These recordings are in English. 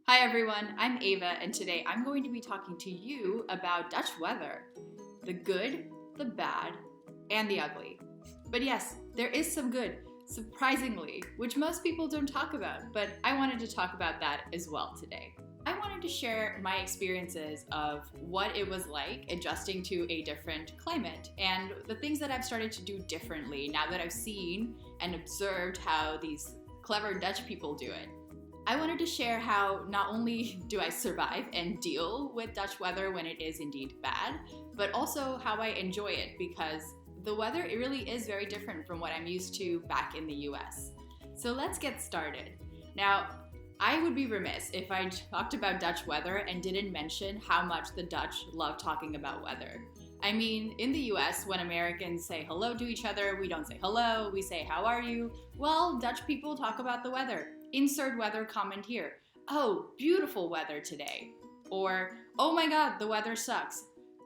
Hi everyone, I'm Ava and today I'm going to be talking to you about Dutch weather. The good, the bad, and the ugly. But yes, there is some good, surprisingly, which most people don't talk about, but I wanted to talk about that as well today. I wanted to share my experiences of what it was like adjusting to a different climate and the things that I've started to do differently now that I've seen and observed how these clever Dutch people do it. I wanted to share how not only do I survive and deal with Dutch weather when it is indeed bad, but also how I enjoy it because the weather, it really is very different from what I'm used to back in the US. So let's get started. Now, I would be remiss if I talked about Dutch weather and didn't mention how much the Dutch love talking about weather. I mean, in the US, when Americans say hello to each other, we don't say hello, we say how are you? Well, Dutch people talk about the weather. Insert weather comment here. Oh, beautiful weather today. Or, oh my god, the weather sucks.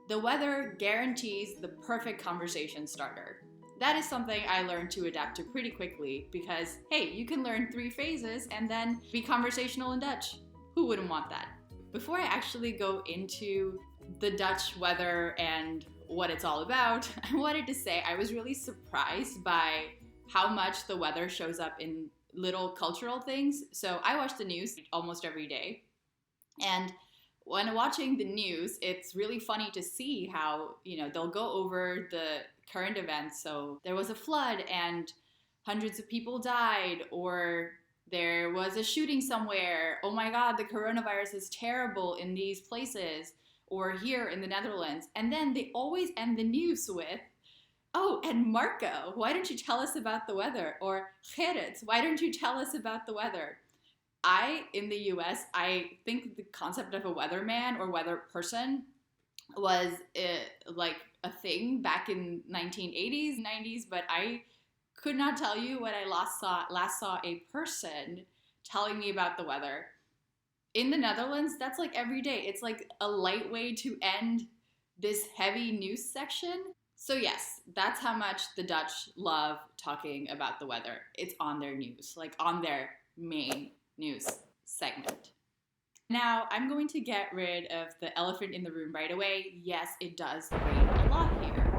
The weather guarantees the perfect conversation starter. That is something I learned to adapt to pretty quickly because, hey, you can learn 3 phases and then be conversational in Dutch. Who wouldn't want that? Before I actually go into the Dutch weather and what it's all about, I wanted to say I was really surprised by how much the weather shows up in little cultural things. So I watch the news almost every day. And when watching the news, it's really funny to see how, they'll go over the current events. So there was a flood and hundreds of people died, or there was a shooting somewhere. Oh my God, the coronavirus is terrible in these places, or here in the Netherlands. And then they always end the news with, oh, and Marco, why don't you tell us about the weather? Or Gerrit, why don't you tell us about the weather? In the US, I think the concept of a weatherman or weather person was like a thing back in 1980s, 90s, but I could not tell you when I last saw a person telling me about the weather. In the Netherlands, that's like every day. It's like a light way to end this heavy news section. So yes, that's how much the Dutch love talking about the weather. It's on their news, like on their main news segment. Now, I'm going to get rid of the elephant in the room right away. Yes, it does rain a lot here.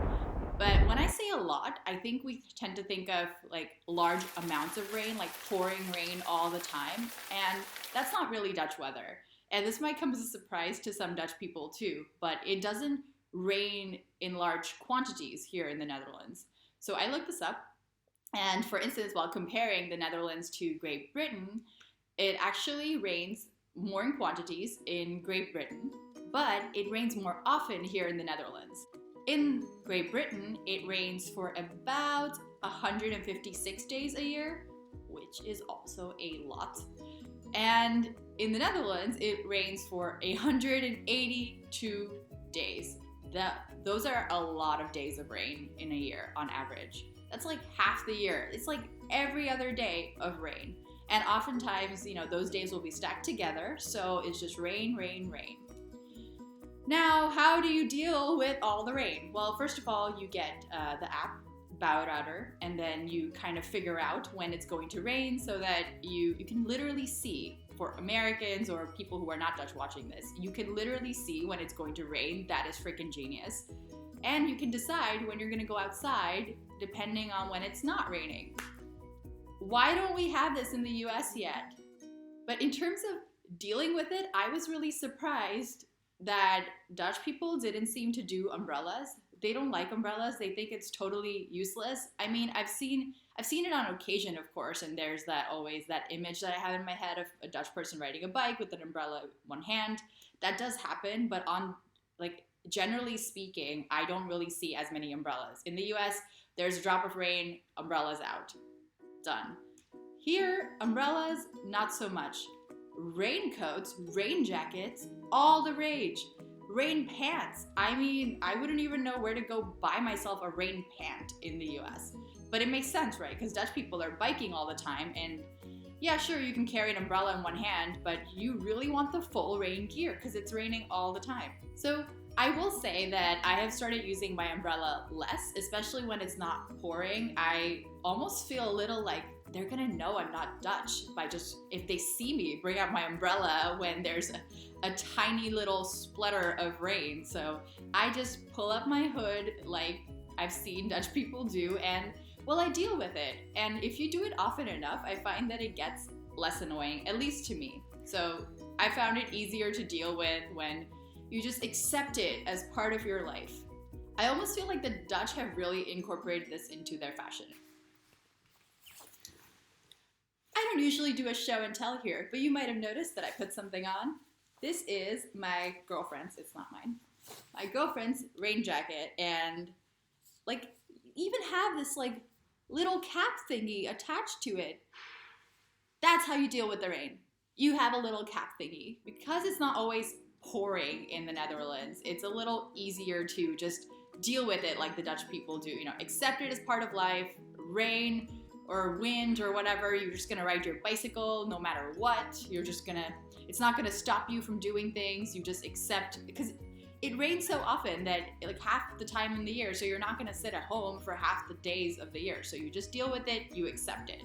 But when I say a lot, I think we tend to think of like large amounts of rain, like pouring rain all the time. And that's not really Dutch weather. And this might come as a surprise to some Dutch people too, but it doesn't rain in large quantities here in the Netherlands. So I looked this up, and for instance, while comparing the Netherlands to Great Britain, it actually rains more in quantities in Great Britain, but it rains more often here in the Netherlands. In Great Britain, it rains for about 156 days a year, which is also a lot. And in the Netherlands, it rains for 182 days. Those are a lot of days of rain in a year on average. That's like half the year. It's like every other day of rain. And oftentimes, those days will be stacked together. So it's just rain, rain, rain. Now, how do you deal with all the rain? Well, first of all, you get the app, Bouwradar, and then you kind of figure out when it's going to rain so that you can literally see. For Americans or people who are not Dutch watching this, you can literally see when it's going to rain. That is freaking genius. And you can decide when you're going to go outside depending on when it's not raining. Why don't we have this in the US yet? But in terms of dealing with it, I was really surprised that Dutch people didn't seem to do umbrellas. They don't like umbrellas. They think it's totally useless. I mean, I've seen it on occasion, of course, and there's always that image that I have in my head of a Dutch person riding a bike with an umbrella in one hand. That does happen, but generally speaking, I don't really see as many umbrellas. In the US, there's a drop of rain, umbrellas out. Done. Here, umbrellas, not so much. Raincoats, rain jackets, all the rage. Rain pants. I mean, I wouldn't even know where to go buy myself a rain pant in the US. But it makes sense, right? Because Dutch people are biking all the time, and yeah, sure, you can carry an umbrella in one hand, but you really want the full rain gear because it's raining all the time. So I will say that I have started using my umbrella less, especially when it's not pouring. I almost feel a little like they're gonna know I'm not Dutch by just, if they see me bring out my umbrella when there's a tiny little splutter of rain. So I just pull up my hood like I've seen Dutch people do, and well, I deal with it. And if you do it often enough, I find that it gets less annoying, at least to me. So I found it easier to deal with when you just accept it as part of your life. I almost feel like the Dutch have really incorporated this into their fashion. I don't usually do a show and tell here, but you might have noticed that I put something on. This is my girlfriend's, it's not mine, my girlfriend's rain jacket, and like even have this like little cap thingy attached to it. That's how you deal with the rain. You have a little cap thingy. Because it's not always pouring in the Netherlands, it's a little easier to just deal with it like the Dutch people do. You know, accept it as part of life. Rain or wind or whatever, you're just gonna ride your bicycle no matter what. You're just gonna, it's not gonna stop you from doing things. You just accept, because it rains so often that like half the time in the year, so you're not gonna sit at home for half the days of the year. So you just deal with it, you accept it.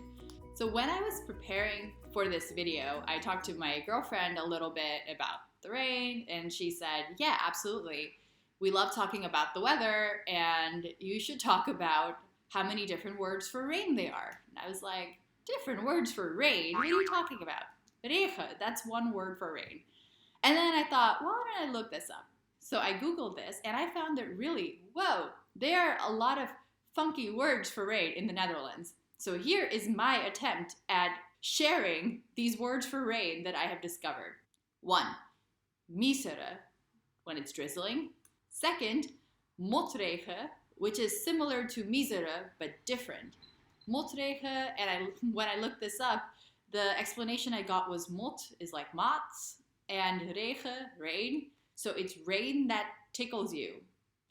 So when I was preparing for this video, I talked to my girlfriend a little bit about the rain, and she said, yeah, absolutely. We love talking about the weather, and you should talk about how many different words for rain there are. And I was like, different words for rain? What are you talking about? Regen, that's one word for rain. And then I thought, well, why don't I look this up? So I Googled this, and I found that really, whoa, there are a lot of funky words for rain in the Netherlands. So here is my attempt at sharing these words for rain that I have discovered. 1, misere, when it's drizzling. 2nd, motregen, which is similar to misere, but different. Motregen, and when I looked this up, the explanation I got was mot is like mots, and regen, rain. So it's rain that tickles you.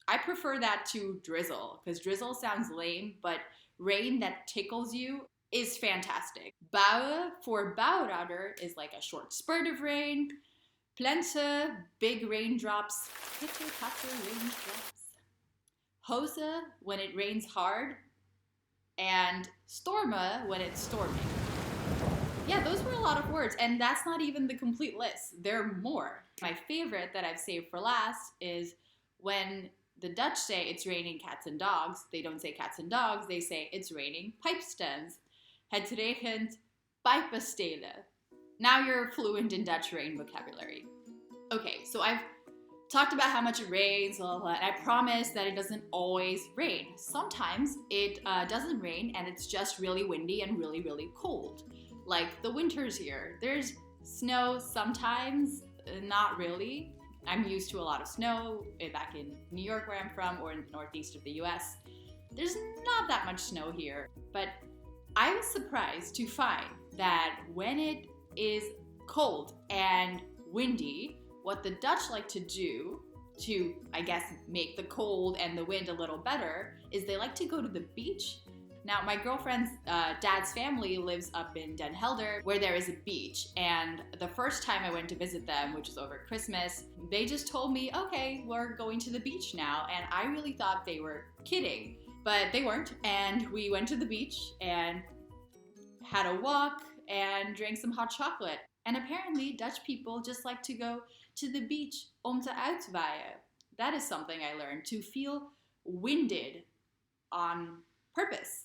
I prefer that to drizzle, because drizzle sounds lame, but rain that tickles you is fantastic. Bouwen for bouwradder is like a short spurt of rain. Plense, big raindrops, pitter-patter raindrops. Hose, when it rains hard. And stormen, when it's storming. Yeah, those were a lot of words, and that's not even the complete list. There are more. My favorite that I've saved for last is when the Dutch say it's raining cats and dogs. They don't say cats and dogs, they say it's raining pipe stems. Het regent pijpenstelen. Now you're fluent in Dutch rain vocabulary. Okay, so I've talked about how much it rains, blah, blah, blah, and I promise that it doesn't always rain. Sometimes it doesn't rain and it's just really windy and really, really cold. Like the winters here. There's snow sometimes, not really. I'm used to a lot of snow back in New York where I'm from, or in the northeast of the US. There's not that much snow here, but I was surprised to find that when it is cold and windy, what the Dutch like to do to, I guess, make the cold and the wind a little better is they like to go to the beach. Now, my girlfriend's dad's family lives up in Den Helder, where there is a beach. And the first time I went to visit them, which was over Christmas, they just told me, okay, we're going to the beach now. And I really thought they were kidding, but they weren't. And we went to the beach and had a walk and drank some hot chocolate. And apparently Dutch people just like to go to the beach om te uitwaaien. That is something I learned, to feel winded on purpose.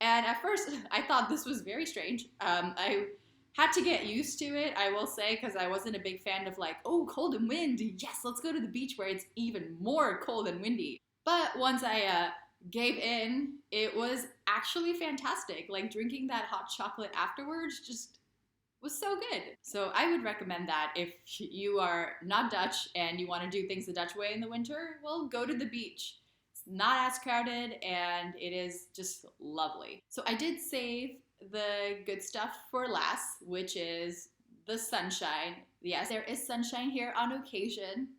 And at first I thought this was very strange. I had to get used to it, I will say, because I wasn't a big fan of like, oh, cold and windy. Yes, let's go to the beach where it's even more cold and windy. But once I gave in, it was actually fantastic. Like drinking that hot chocolate afterwards just was so good. So I would recommend that if you are not Dutch and you want to do things the Dutch way in the winter, well, go to the beach. It's not as crowded and it is just lovely. So I did save the good stuff for last, which is the sunshine. Yes, there is sunshine here on occasion.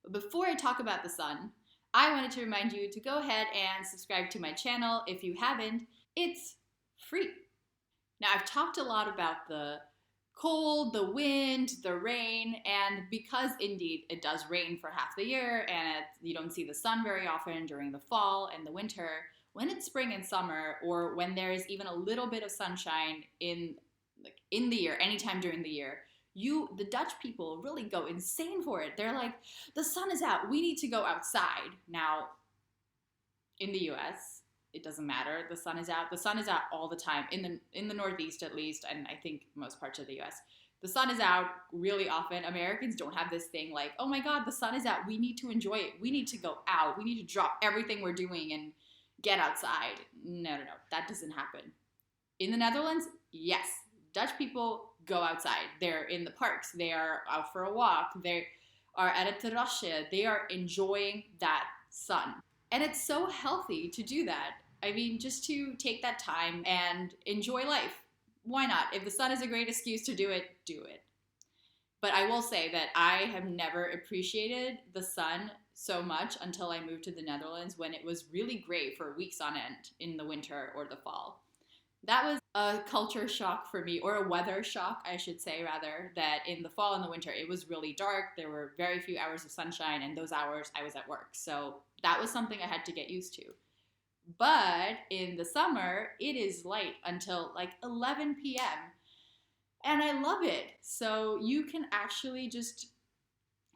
But before I talk about the sun, I wanted to remind you to go ahead and subscribe to my channel if you haven't. It's free. Now, I've talked a lot about the cold, the wind, the rain, and because indeed it does rain for half the year and you don't see the sun very often during the fall and the winter, when it's spring and summer, or when there is even a little bit of sunshine in the year, anytime during the year, the Dutch people really go insane for it. They're like, the sun is out, we need to go outside. Now, in the US, it doesn't matter. The sun is out. The sun is out all the time in the Northeast, at least, and I think most parts of the US. The sun is out really often. Americans don't have this thing like, oh my God, the sun is out. We need to enjoy it. We need to go out. We need to drop everything we're doing and get outside. No, that doesn't happen. In the Netherlands, yes, Dutch people go outside. They're in the parks. They are out for a walk. They are at a terrasje. They are enjoying that sun. And it's so healthy to do that. I mean, just to take that time and enjoy life. Why not? If the sun is a great excuse to do it, do it. But I will say that I have never appreciated the sun so much until I moved to the Netherlands, when it was really great for weeks on end in the winter or the fall. That was a culture shock for me, or a weather shock, I should say, rather, that in the fall and the winter, it was really dark. There were very few hours of sunshine, and those hours I was at work. So that was something I had to get used to. But in the summer, it is light until like 11 p.m. And I love it. So you can actually just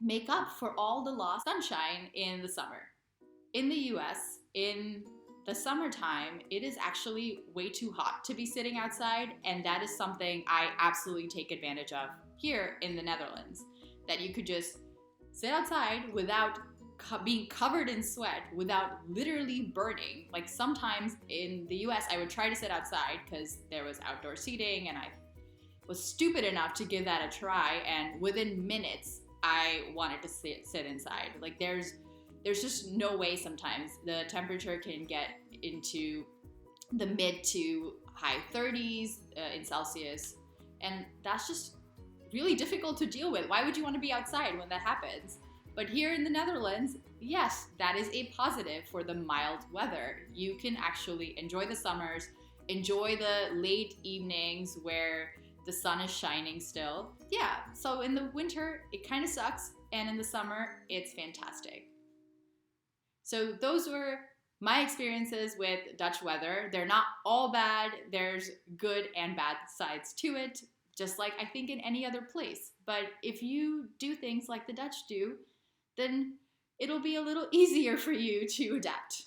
make up for all the lost sunshine in the summer. In the US, in the summertime, it is actually way too hot to be sitting outside, and that is something I absolutely take advantage of here in the Netherlands. That you could just sit outside without being covered in sweat, without literally burning. Like sometimes in the US, I would try to sit outside because there was outdoor seating, and I was stupid enough to give that a try, and within minutes, I wanted to sit inside. Like there's just no way sometimes. The temperature can get into the mid to high 30s in Celsius, and that's just really difficult to deal with. Why would you want to be outside when that happens? But here in the Netherlands, yes, that is a positive for the mild weather. You can actually enjoy the summers, enjoy the late evenings where the sun is shining still. Yeah, so in the winter, it kind of sucks, and in the summer, it's fantastic. So those were my experiences with Dutch weather. They're not all bad. There's good and bad sides to it, just like I think in any other place. But if you do things like the Dutch do, then it'll be a little easier for you to adapt.